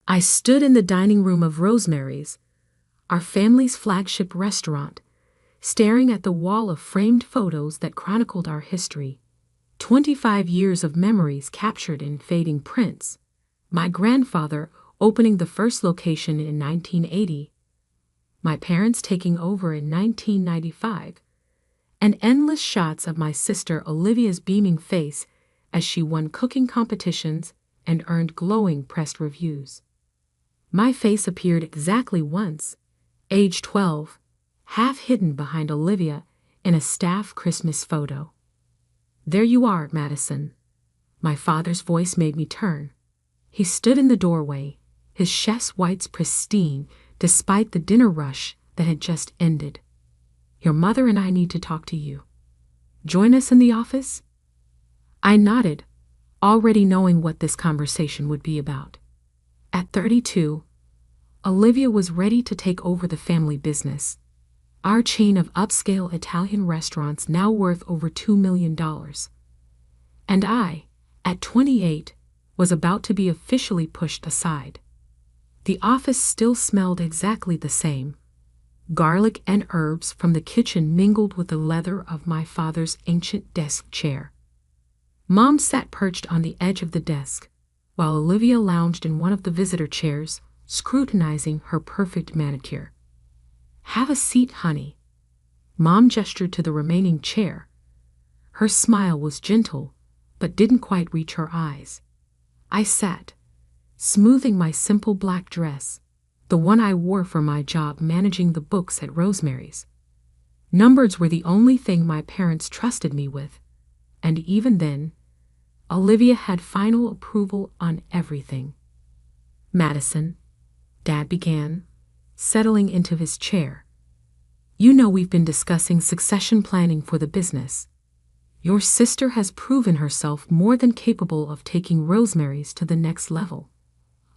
I stood in the dining room of Rosemary's, our family's flagship restaurant, staring at the wall of framed photos that chronicled our history. 25 years of memories captured in fading prints. My grandfather opening the first location in 1980, my parents taking over in 1995, and endless shots of my sister Olivia's beaming face as she won cooking competitions and earned glowing press reviews. My face appeared exactly once, age 12, half hidden behind Olivia in a staff Christmas photo. "There you are, Madison." My father's voice made me turn. He stood in the doorway, his chef's whites pristine despite the dinner rush that had just ended. "Your mother and I need to talk to you. Join us in the office?" I nodded, already knowing what this conversation would be about. At 32, Olivia was ready to take over the family business, our chain of upscale Italian restaurants now worth over $2 million. And I, at 28, was about to be officially pushed aside. The office still smelled exactly the same. Garlic and herbs from the kitchen mingled with the leather of my father's ancient desk chair. Mom sat perched on the edge of the desk, while Olivia lounged in one of the visitor chairs, scrutinizing her perfect manicure. "Have a seat, honey." Mom gestured to the remaining chair. Her smile was gentle, but didn't quite reach her eyes. I sat, smoothing my simple black dress, the one I wore for my job managing the books at Rosemary's. Numbers were the only thing my parents trusted me with, and even then, Olivia had final approval on everything. "Madison," Dad began, settling into his chair. "You know we've been discussing succession planning for the business. Your sister has proven herself more than capable of taking Rosemary's to the next level."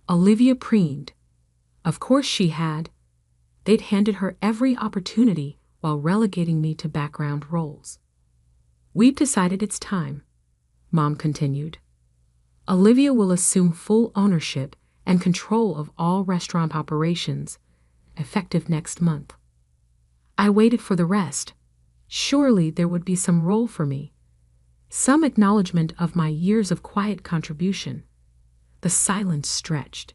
Olivia preened. Of course she had. They'd handed her every opportunity while relegating me to background roles. "We've decided it's time," Mom continued. "Olivia will assume full ownership and control of all restaurant operations, effective next month." I waited for the rest. Surely there would be some role for me, some acknowledgement of my years of quiet contribution. The silence stretched.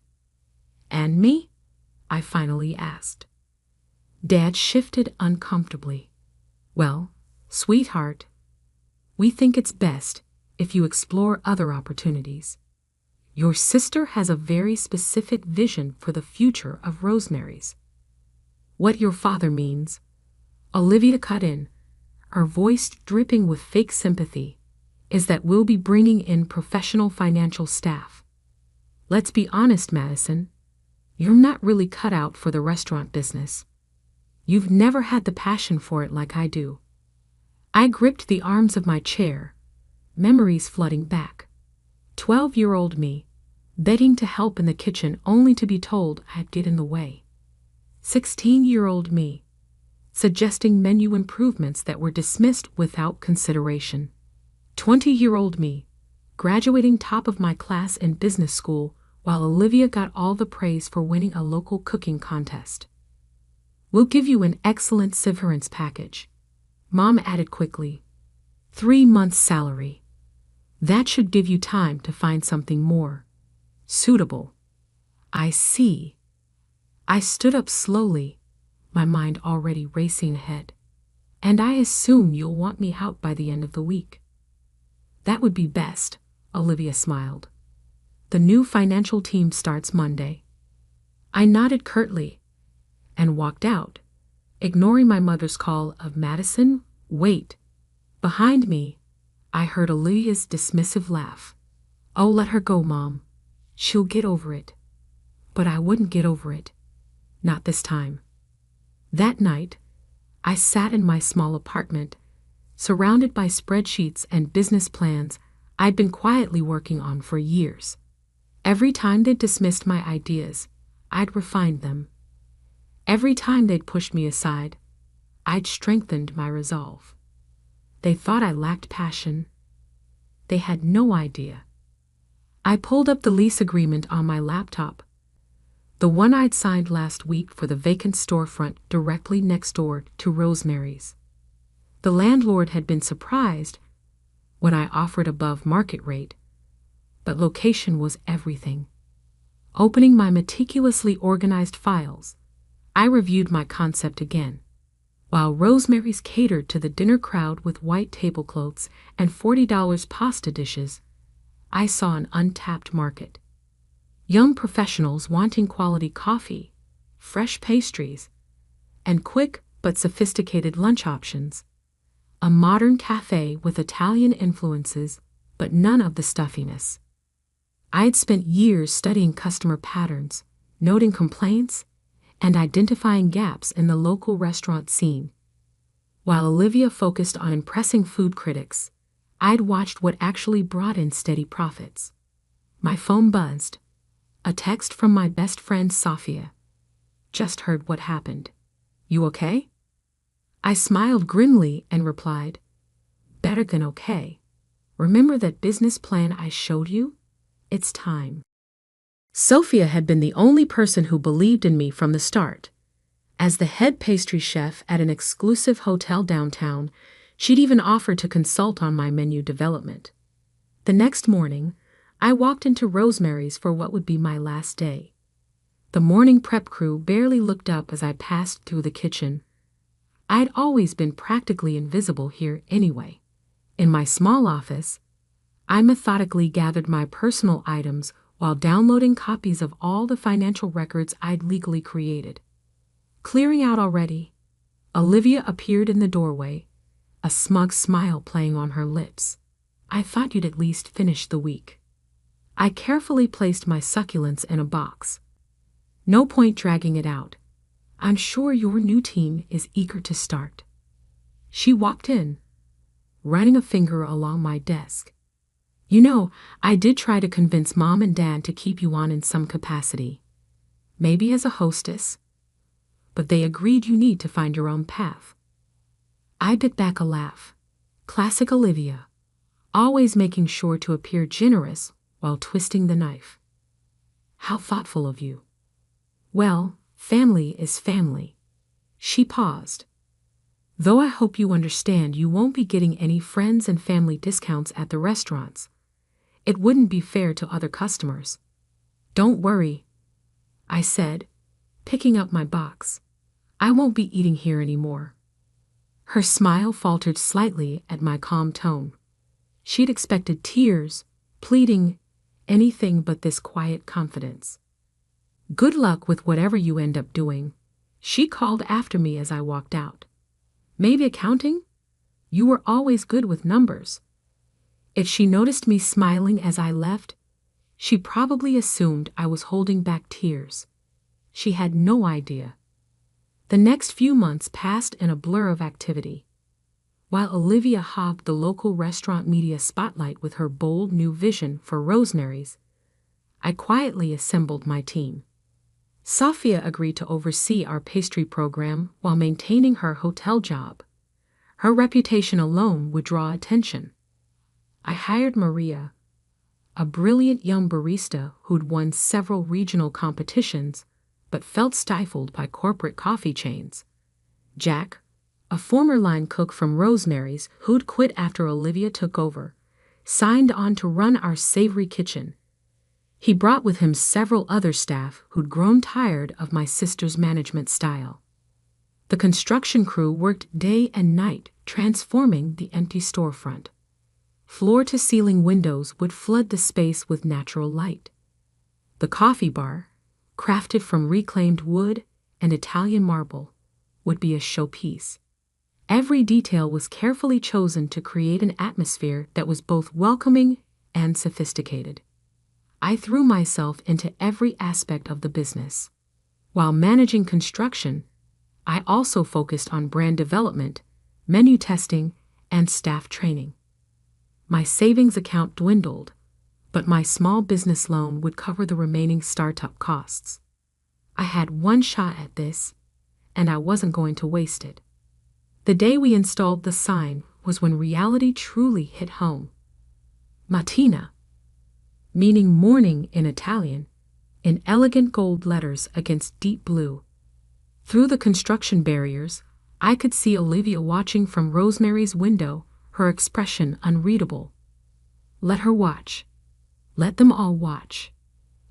"And me?" I finally asked. Dad shifted uncomfortably. "Well, sweetheart, we think it's best if you explore other opportunities. Your sister has a very specific vision for the future of Rosemary's." "What your father means," Olivia cut in, her voice dripping with fake sympathy, "is that we'll be bringing in professional financial staff. Let's be honest, Madison, you're not really cut out for the restaurant business. You've never had the passion for it like I do." I gripped the arms of my chair, memories flooding back. 12-year-old me, begging to help in the kitchen only to be told I'd get in the way. 16-year-old me, suggesting menu improvements that were dismissed without consideration. 20-year-old me, graduating top of my class in business school while Olivia got all the praise for winning a local cooking contest. "We'll give you an excellent severance package," Mom added quickly. 3 months' salary. That should give you time to find something more suitable." "I see." I stood up slowly, my mind already racing ahead. "And I assume you'll want me out by the end of the week." "That would be best," Olivia smiled. "The new financial team starts Monday." I nodded curtly and walked out, ignoring my mother's call of "Madison, wait." Behind me, I heard Olivia's dismissive laugh. "Oh, let her go, Mom. She'll get over it." But I wouldn't get over it. Not this time. That night, I sat in my small apartment, surrounded by spreadsheets and business plans I'd been quietly working on for years. Every time they'd dismissed my ideas, I'd refined them. Every time they'd pushed me aside, I'd strengthened my resolve. They thought I lacked passion. They had no idea. I pulled up the lease agreement on my laptop, The one I'd signed last week for the vacant storefront directly next door to Rosemary's. The landlord had been surprised when I offered above market rate, but location was everything. Opening my meticulously organized files, I reviewed my concept again. While Rosemary's catered to the dinner crowd with white tablecloths and $40 pasta dishes, I saw an untapped market. Young professionals wanting quality coffee, fresh pastries, and quick but sophisticated lunch options. A modern cafe with Italian influences, but none of the stuffiness. I'd spent years studying customer patterns, noting complaints, and identifying gaps in the local restaurant scene. While Olivia focused on impressing food critics, I'd watched what actually brought in steady profits. My phone buzzed. A text from my best friend Sophia. Just heard what happened. You okay? I smiled grimly and replied, better than okay. Remember that business plan I showed you? It's time. Sophia had been the only person who believed in me from the start. As the head pastry chef at an exclusive hotel downtown, she'd even offered to consult on my menu development. The next morning, I walked into Rosemary's for what would be my last day. The morning prep crew barely looked up as I passed through the kitchen. I'd always been practically invisible here anyway. In my small office, I methodically gathered my personal items while downloading copies of all the financial records I'd legally created. Clearing out already, Olivia appeared in the doorway, a smug smile playing on her lips. I thought you'd at least finish the week. I carefully placed my succulents in a box. No point dragging it out. I'm sure your new team is eager to start. She walked in, running a finger along my desk. You know, I did try to convince Mom and Dad to keep you on in some capacity. Maybe as a hostess. But they agreed you need to find your own path. I bit back a laugh. Classic Olivia. Always making sure to appear generous while twisting the knife. How thoughtful of you. Well, family is family. She paused. Though I hope you understand you won't be getting any friends and family discounts at the restaurants. It wouldn't be fair to other customers. Don't worry, I said, picking up my box. I won't be eating here anymore. Her smile faltered slightly at my calm tone. She'd expected tears, pleading, anything but this quiet confidence. Good luck with whatever you end up doing, she called after me as I walked out. Maybe accounting? You were always good with numbers. If she noticed me smiling as I left, she probably assumed I was holding back tears. She had no idea. The next few months passed in a blur of activity. While Olivia hogged the local restaurant media spotlight with her bold new vision for Rosemary's, I quietly assembled my team. Sophia agreed to oversee our pastry program while maintaining her hotel job. Her reputation alone would draw attention. I hired Maria, a brilliant young barista who'd won several regional competitions but felt stifled by corporate coffee chains. Jack, a former line cook from Rosemary's who'd quit after Olivia took over, signed on to run our savory kitchen. He brought with him several other staff who'd grown tired of my sister's management style. The construction crew worked day and night transforming the empty storefront. Floor-to-ceiling windows would flood the space with natural light. The coffee bar, crafted from reclaimed wood and Italian marble, would be a showpiece. Every detail was carefully chosen to create an atmosphere that was both welcoming and sophisticated. I threw myself into every aspect of the business. While managing construction, I also focused on brand development, menu testing, and staff training. My savings account dwindled, but my small business loan would cover the remaining startup costs. I had one shot at this, and I wasn't going to waste it. The day we installed the sign was when reality truly hit home. Mattina, meaning morning in Italian, in elegant gold letters against deep blue. Through the construction barriers, I could see Olivia watching from Rosemary's window, her expression unreadable. Let her watch. Let them all watch.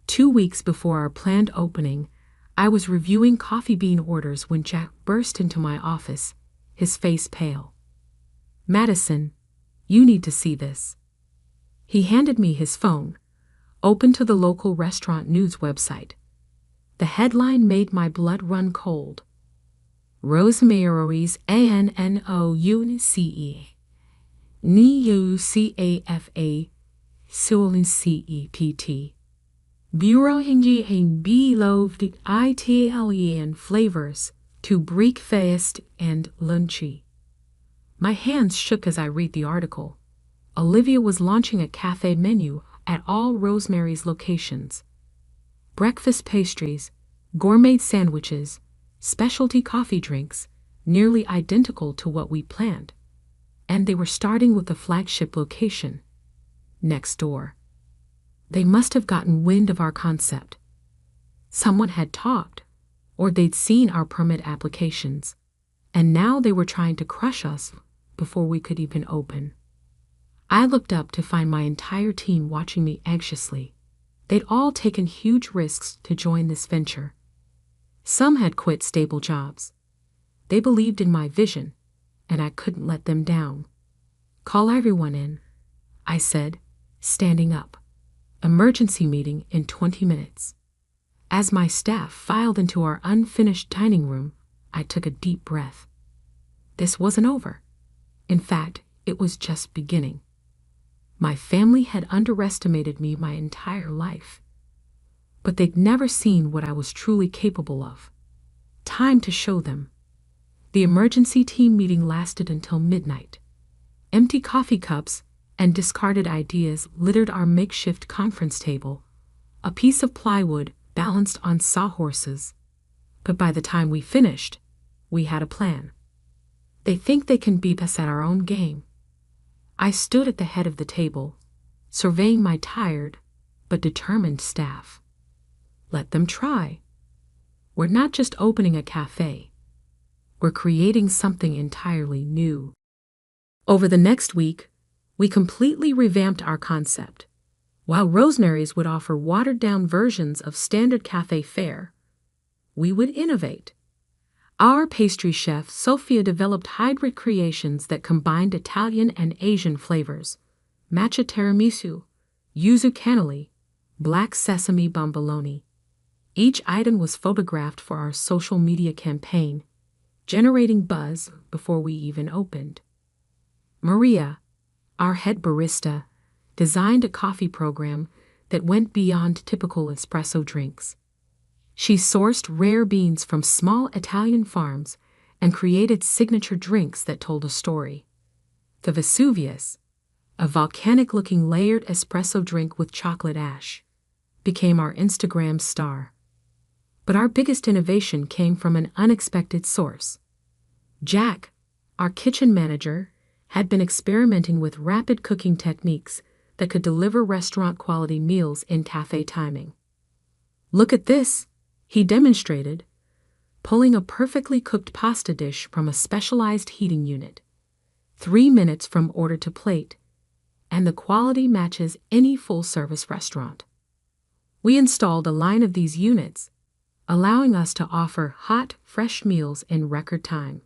2 weeks before our planned opening, I was reviewing coffee bean orders when Jack burst into my office, his face pale. "Madison, you need to see this." He handed me his phone, open to the local restaurant news website. The headline made my blood run cold. Rosemary's ANNOUNCE NUCAFA CEPT Bureau Hingy Beloved Italian Flavors to Breakfast and Lunchy. My hands shook as I read the article. Olivia was launching a cafe menu at all Rosemary's locations. Breakfast pastries, gourmet sandwiches, specialty coffee drinks, nearly identical to what we planned. And they were starting with the flagship location, next door. They must have gotten wind of our concept. Someone had talked, or they'd seen our permit applications, and now they were trying to crush us before we could even open. I looked up to find my entire team watching me anxiously. They'd all taken huge risks to join this venture. Some had quit stable jobs. They believed in my vision, and I couldn't let them down. "Call everyone in," I said, standing up. "Emergency meeting in 20 minutes. As my staff filed into our unfinished dining room, I took a deep breath. This wasn't over. In fact, it was just beginning. My family had underestimated me my entire life, but they'd never seen what I was truly capable of. Time to show them. The emergency team meeting lasted until midnight. Empty coffee cups and discarded ideas littered our makeshift conference table, a piece of plywood balanced on sawhorses. But by the time we finished, we had a plan. They think they can beat us at our own game. I stood at the head of the table, surveying my tired but determined staff. Let them try. We're not just opening a cafe. We're creating something entirely new. Over the next week, we completely revamped our concept. While Rosemary's would offer watered-down versions of standard cafe fare, we would innovate. Our pastry chef, Sophia, developed hybrid creations that combined Italian and Asian flavors: matcha tiramisu, yuzu cannoli, black sesame bomboloni. Each item was photographed for our social media campaign, generating buzz before we even opened. Maria, our head barista, designed a coffee program that went beyond typical espresso drinks. She sourced rare beans from small Italian farms and created signature drinks that told a story. The Vesuvius, a volcanic-looking layered espresso drink with chocolate ash, became our Instagram star. But our biggest innovation came from an unexpected source. Jack, our kitchen manager, had been experimenting with rapid cooking techniques that could deliver restaurant-quality meals in cafe timing. "Look at this," he demonstrated, pulling a perfectly cooked pasta dish from a specialized heating unit. 3 minutes from order to plate, and the quality matches any full-service restaurant. We installed a line of these units, allowing us to offer hot, fresh meals in record time.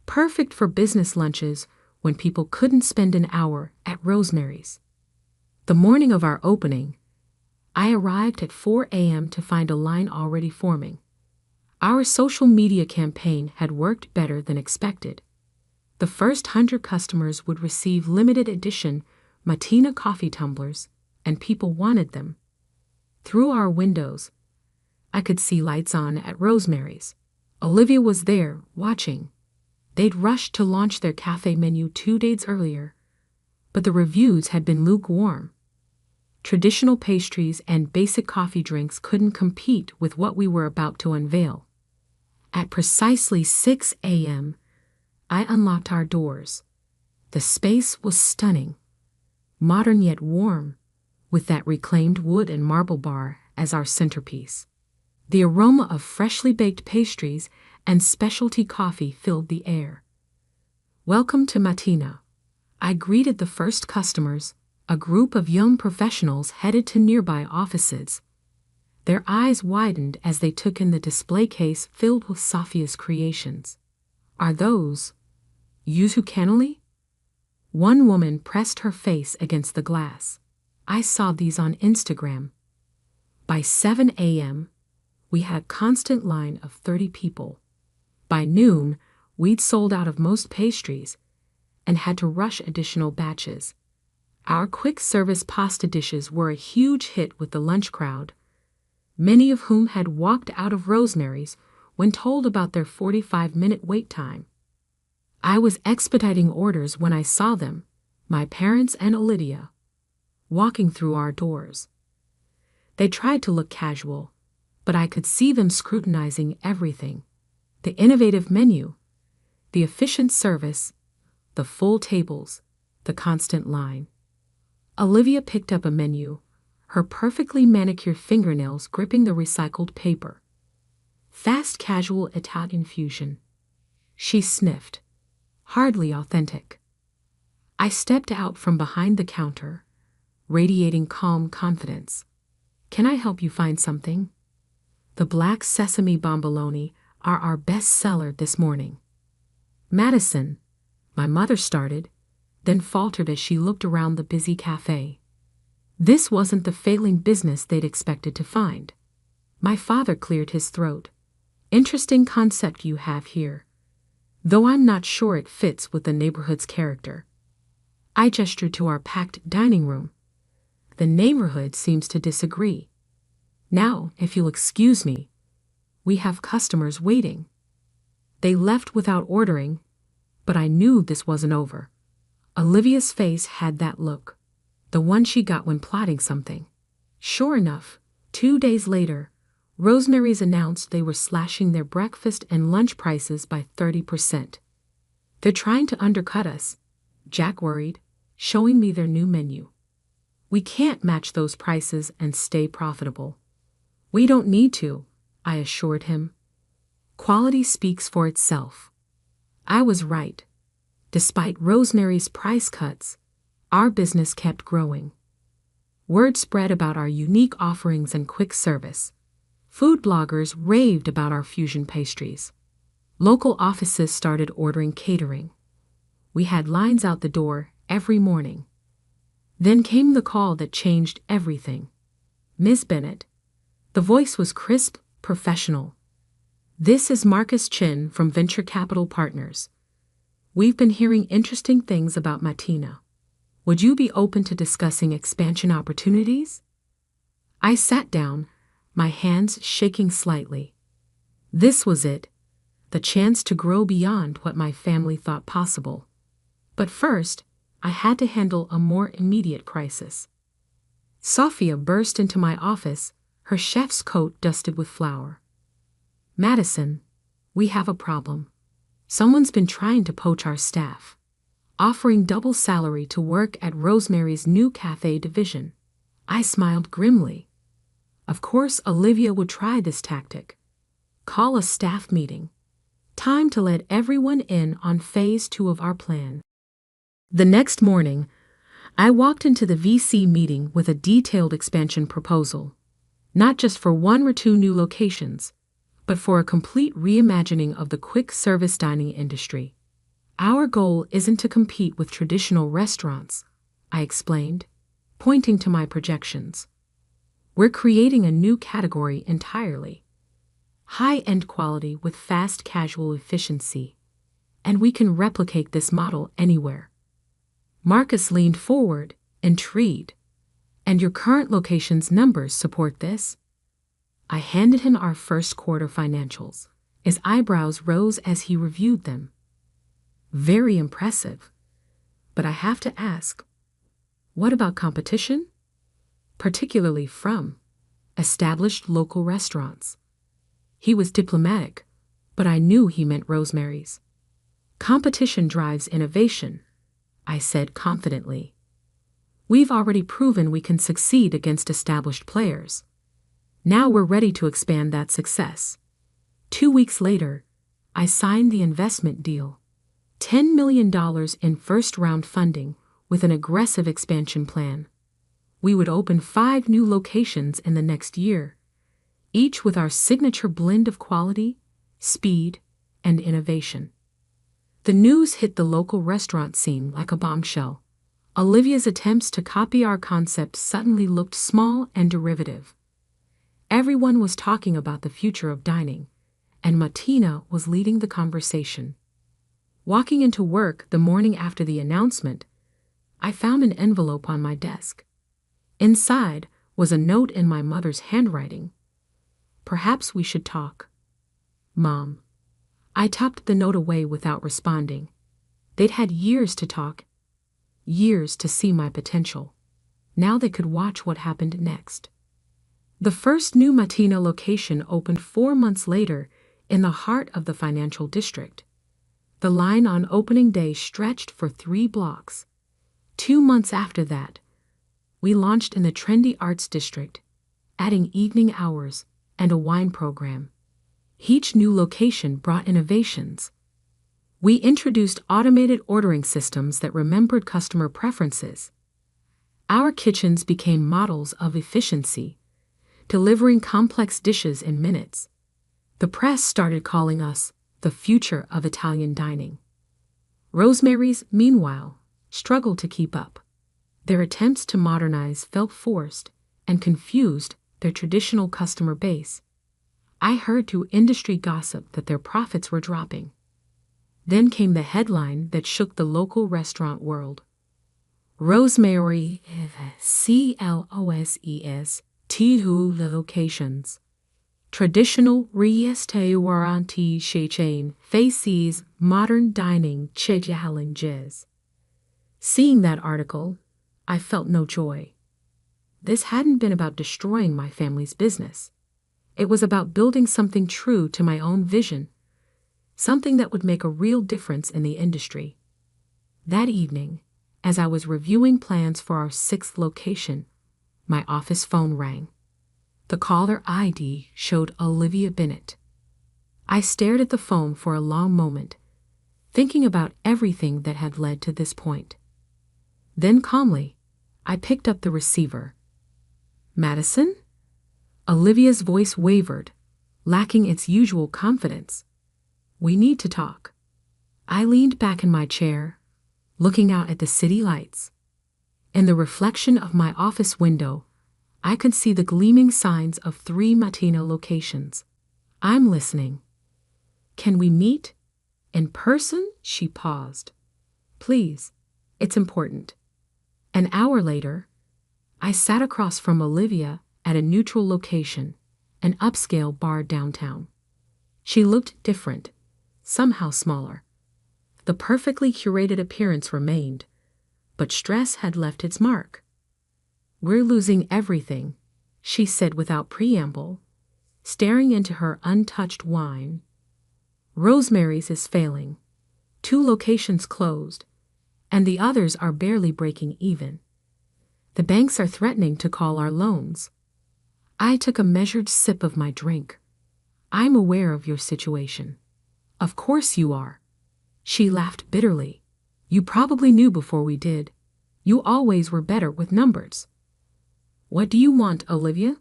Perfect for business lunches when people couldn't spend an hour at Rosemary's. The morning of our opening, I arrived at 4 a.m. to find a line already forming. Our social media campaign had worked better than expected. The first 100 customers would receive limited edition Matina coffee tumblers, and people wanted them. Through our windows, I could see lights on at Rosemary's. Olivia was there, watching. They'd rushed to launch their cafe menu 2 days earlier, but the reviews had been lukewarm. Traditional pastries and basic coffee drinks couldn't compete with what we were about to unveil. At precisely 6 a.m., I unlocked our doors. The space was stunning, modern yet warm, with that reclaimed wood and marble bar as our centerpiece. The aroma of freshly baked pastries and specialty coffee filled the air. "Welcome to Matina," I greeted the first customers, a group of young professionals headed to nearby offices. Their eyes widened as they took in the display case filled with Sophia's creations. "Are those Yuzu cannoli?" One woman pressed her face against the glass. "I saw these on Instagram." By 7 a.m., we had a constant line of 30 people. By noon, we'd sold out of most pastries and had to rush additional batches. Our quick-service pasta dishes were a huge hit with the lunch crowd, many of whom had walked out of Rosemary's when told about their 45-minute wait time. I was expediting orders when I saw them, my parents and Olivia, walking through our doors. They tried to look casual, but I could see them scrutinizing everything: the innovative menu, the efficient service, the full tables, the constant line. Olivia picked up a menu, her perfectly manicured fingernails gripping the recycled paper. "Fast casual Italian fusion." She sniffed. "Hardly authentic." I stepped out from behind the counter, radiating calm confidence. "Can I help you find something? The black sesame bomboloni are our best seller this morning." "Madison," my mother started, then faltered as she looked around the busy cafe. This wasn't the failing business they'd expected to find. My father cleared his throat. "Interesting concept you have here, though I'm not sure it fits with the neighborhood's character." I gestured to our packed dining room. "The neighborhood seems to disagree. Now, if you'll excuse me, we have customers waiting." They left without ordering, but I knew this wasn't over. Olivia's face had that look, the one she got when plotting something. Sure enough, 2 days later, Rosemary's announced they were slashing their breakfast and lunch prices by 30%. "They're trying to undercut us," Jack worried, showing me their new menu. "We can't match those prices and stay profitable." "We don't need to," I assured him. "Quality speaks for itself." I was right. Despite Rosemary's price cuts, our business kept growing. Word spread about our unique offerings and quick service. Food bloggers raved about our fusion pastries. Local offices started ordering catering. We had lines out the door every morning. Then came the call that changed everything. "Ms. Bennett." The voice was crisp, professional. "This is Marcus Chin from Venture Capital Partners. We've been hearing interesting things about Matina. Would you be open to discussing expansion opportunities?" I sat down, my hands shaking slightly. This was it, the chance to grow beyond what my family thought possible. But first, I had to handle a more immediate crisis. Sophia burst into my office, her chef's coat dusted with flour. "Madison, we have a problem. Someone's been trying to poach our staff, offering double salary to work at Rosemary's new cafe division." I smiled grimly. Of course Olivia would try this tactic. Call a staff meeting. Time to let everyone in on phase 2 of our plan. The next morning, I walked into the VC meeting with a detailed expansion proposal, not just for 1 or 2 new locations, but for a complete reimagining of the quick-service dining industry. "Our goal isn't to compete with traditional restaurants," I explained, pointing to my projections. "We're creating a new category entirely. High-end quality with fast casual efficiency. And we can replicate this model anywhere." Marcus leaned forward, intrigued. "And your current location's numbers support this?" I handed him our first quarter financials. His eyebrows rose as he reviewed them. "Very impressive. But I have to ask, what about competition? Particularly from established local restaurants." He was diplomatic, but I knew he meant Rosemary's. "Competition drives innovation," I said confidently. "We've already proven we can succeed against established players." Now we're ready to expand that success. 2 weeks later, I signed the investment deal. $10 million in first-round funding with an aggressive expansion plan. We would open 5 new locations in the next year, each with our signature blend of quality, speed, and innovation. The news hit the local restaurant scene like a bombshell. Olivia's attempts to copy our concept suddenly looked small and derivative. Everyone was talking about the future of dining, and Martina was leading the conversation. Walking into work the morning after the announcement, I found an envelope on my desk. Inside was a note in my mother's handwriting. "Perhaps we should talk." "Mom." I tucked the note away without responding. They'd had years to talk, years to see my potential. Now they could watch what happened next. The first new Martina location opened 4 months later in the heart of the financial district. The line on opening day stretched for 3 blocks. 2 months after that, we launched in the trendy arts district, adding evening hours and a wine program. Each new location brought innovations. We introduced automated ordering systems that remembered customer preferences. Our kitchens became models of efficiency, delivering complex dishes in minutes. The press started calling us the future of Italian dining. Rosemary's, meanwhile, struggled to keep up. Their attempts to modernize felt forced and confused their traditional customer base. I heard through industry gossip that their profits were dropping. Then came the headline that shook the local restaurant world. Rosemary closes 2 locations. Traditional restaurant chain faces modern dining challenges. Seeing that article, I felt no joy. This hadn't been about destroying my family's business. It was about building something true to my own vision, something that would make a real difference in the industry. That evening, as I was reviewing plans for our 6th location, my office phone rang. The caller ID showed Olivia Bennett. I stared at the phone for a long moment, thinking about everything that had led to this point. Then calmly, I picked up the receiver. "Madison?" Olivia's voice wavered, lacking its usual confidence. "We need to talk." I leaned back in my chair, looking out at the city lights. In the reflection of my office window, I could see the gleaming signs of 3 Martina locations. "I'm listening." "Can we meet? In person?" She paused. "Please, it's important." An hour later, I sat across from Olivia at a neutral location, an upscale bar downtown. She looked different, somehow smaller. The perfectly curated appearance remained, but stress had left its mark. "We're losing everything," she said without preamble, staring into her untouched wine. "Rosemary's is failing. 2 locations closed, and the others are barely breaking even. The banks are threatening to call our loans." I took a measured sip of my drink. "I'm aware of your situation." "Of course you are." She laughed bitterly. "You probably knew before we did. You always were better with numbers." "What do you want, Olivia?"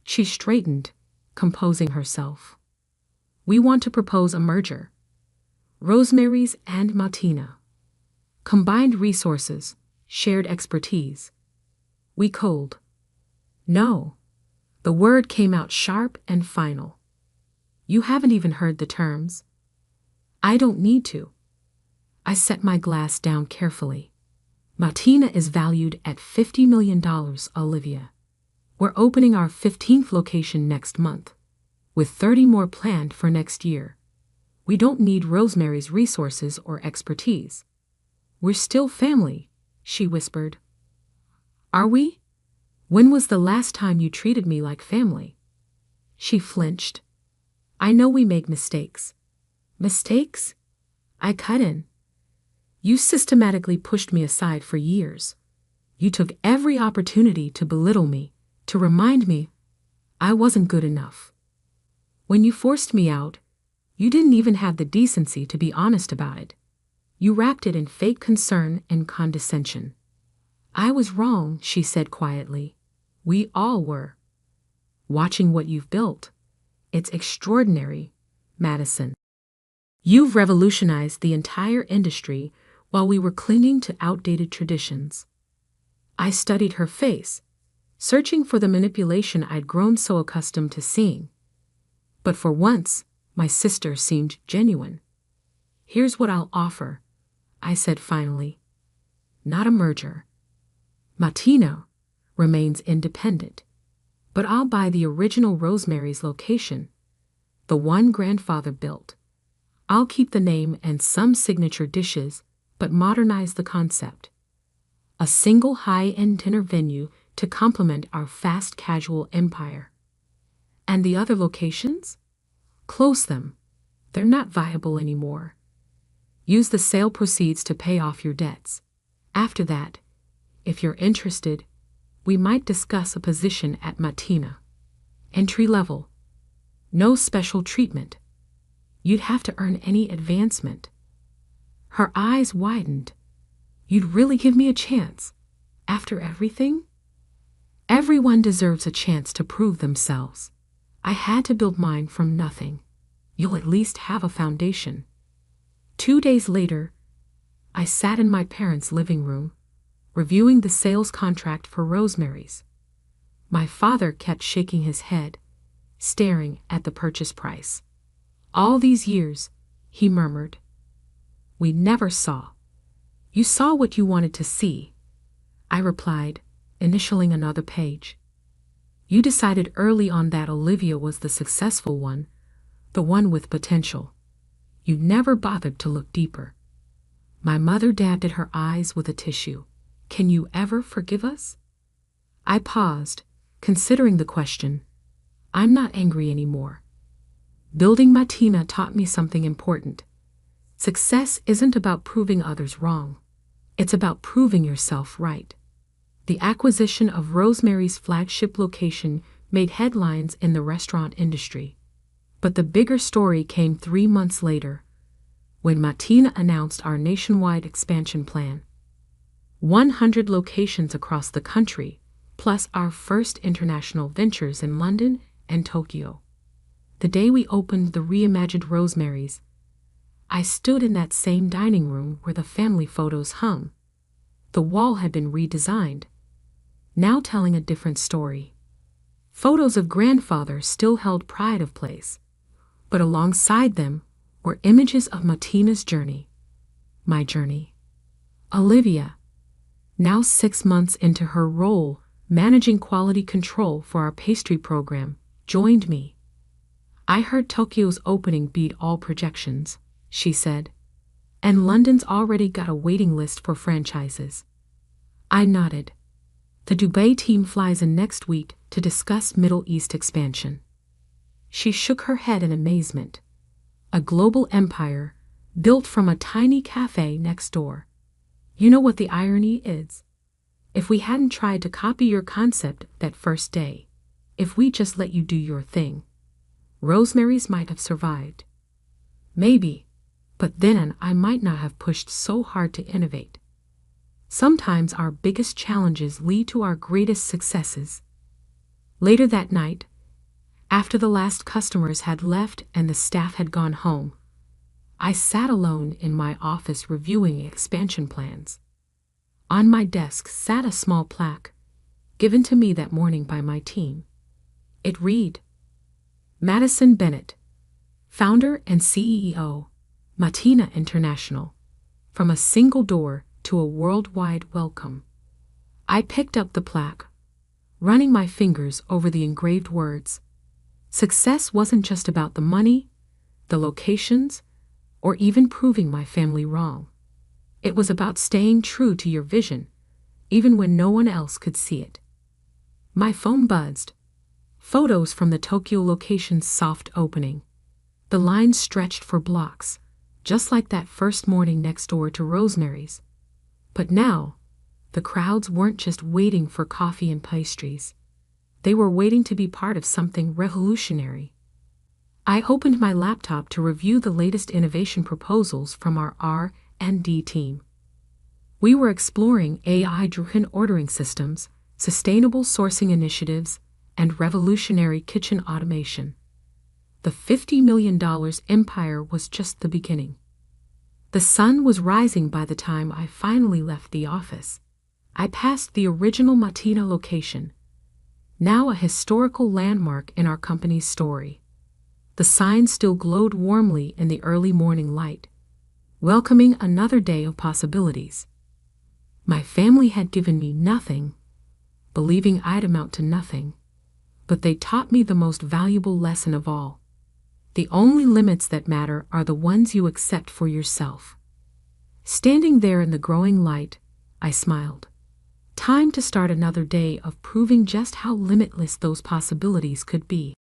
She straightened, composing herself. "We want to propose a merger. Rosemary's and Martina. Combined resources, shared expertise." We cold. "No." The word came out sharp and final. "You haven't even heard the terms." "I don't need to." I set my glass down carefully. "Martina is valued at $50 million, Olivia. We're opening our 15th location next month, with 30 more planned for next year. We don't need Rosemary's resources or expertise. We're still family," she whispered. "Are we? When was the last time you treated me like family?" She flinched. "I know we make mistakes." "Mistakes?" I cut in. "You systematically pushed me aside for years. You took every opportunity to belittle me, to remind me." I wasn't good enough. When you forced me out, you didn't even have the decency to be honest about it. You wrapped it in fake concern and condescension. I was wrong, she said quietly. We all were. Watching what you've built. It's extraordinary, Madison. You've revolutionized the entire industry while we were clinging to outdated traditions. I studied her face, searching for the manipulation I'd grown so accustomed to seeing. But for once, my sister seemed genuine. Here's what I'll offer, I said finally. Not a merger. Martina remains independent, but I'll buy the original Rosemary's location, the one grandfather built. I'll keep the name and some signature dishes, but modernize the concept. A single high-end dinner venue to complement our fast casual empire. And the other locations? Close them. They're not viable anymore. Use the sale proceeds to pay off your debts. After that, if you're interested, we might discuss a position at Martina. Entry level. No special treatment. You'd have to earn any advancement. Her eyes widened. You'd really give me a chance? After everything? Everyone deserves a chance to prove themselves. I had to build mine from nothing. You'll at least have a foundation. 2 days later, I sat in my parents' living room, reviewing the sales contract for Rosemary's. My father kept shaking his head, staring at the purchase price. All these years, he murmured. We never saw. You saw what you wanted to see, I replied, initialing another page. You decided early on that Olivia was the successful one, the one with potential. You never bothered to look deeper. My mother dabbed at her eyes with a tissue. Can you ever forgive us? I paused, considering the question. I'm not angry anymore. Building Martina taught me something important. Success isn't about proving others wrong. It's about proving yourself right. The acquisition of Rosemary's flagship location made headlines in the restaurant industry. But the bigger story came 3 months later, when Martina announced our nationwide expansion plan. 100 locations across the country, plus our first international ventures in London and Tokyo. The day we opened the reimagined Rosemary's, I stood in that same dining room where the family photos hung. The wall had been redesigned, now telling a different story. Photos of grandfather still held pride of place, but alongside them were images of Martina's journey. My journey. Olivia, now 6 months into her role managing quality control for our pastry program, joined me. I heard Tokyo's opening beat all projections, she said, and London's already got a waiting list for franchises. I nodded. The Dubai team flies in next week to discuss Middle East expansion. She shook her head in amazement. A global empire built from a tiny cafe next door. You know what the irony is? If we hadn't tried to copy your concept that first day, if we just let you do your thing, Rosemary's might have survived. Maybe, but then I might not have pushed so hard to innovate. Sometimes our biggest challenges lead to our greatest successes. Later that night, after the last customers had left and the staff had gone home, I sat alone in my office reviewing expansion plans. On my desk sat a small plaque, given to me that morning by my team. It read, Madison Bennett, founder and CEO, Martina International, from a single door to a worldwide welcome. I picked up the plaque, running my fingers over the engraved words. Success wasn't just about the money, the locations, or even proving my family wrong. It was about staying true to your vision, even when no one else could see it. My phone buzzed. Photos from the Tokyo location's soft opening. The lines stretched for blocks, just like that first morning next door to Rosemary's. But now, the crowds weren't just waiting for coffee and pastries. They were waiting to be part of something revolutionary. I opened my laptop to review the latest innovation proposals from our R&D team. We were exploring AI-driven ordering systems, sustainable sourcing initiatives, and revolutionary kitchen automation. The $50 million empire was just the beginning. The sun was rising by the time I finally left the office. I passed the original Matina location, now a historical landmark in our company's story. The sign still glowed warmly in the early morning light, welcoming another day of possibilities. My family had given me nothing, believing I'd amount to nothing, but they taught me the most valuable lesson of all. The only limits that matter are the ones you accept for yourself. Standing there in the growing light, I smiled. Time to start another day of proving just how limitless those possibilities could be.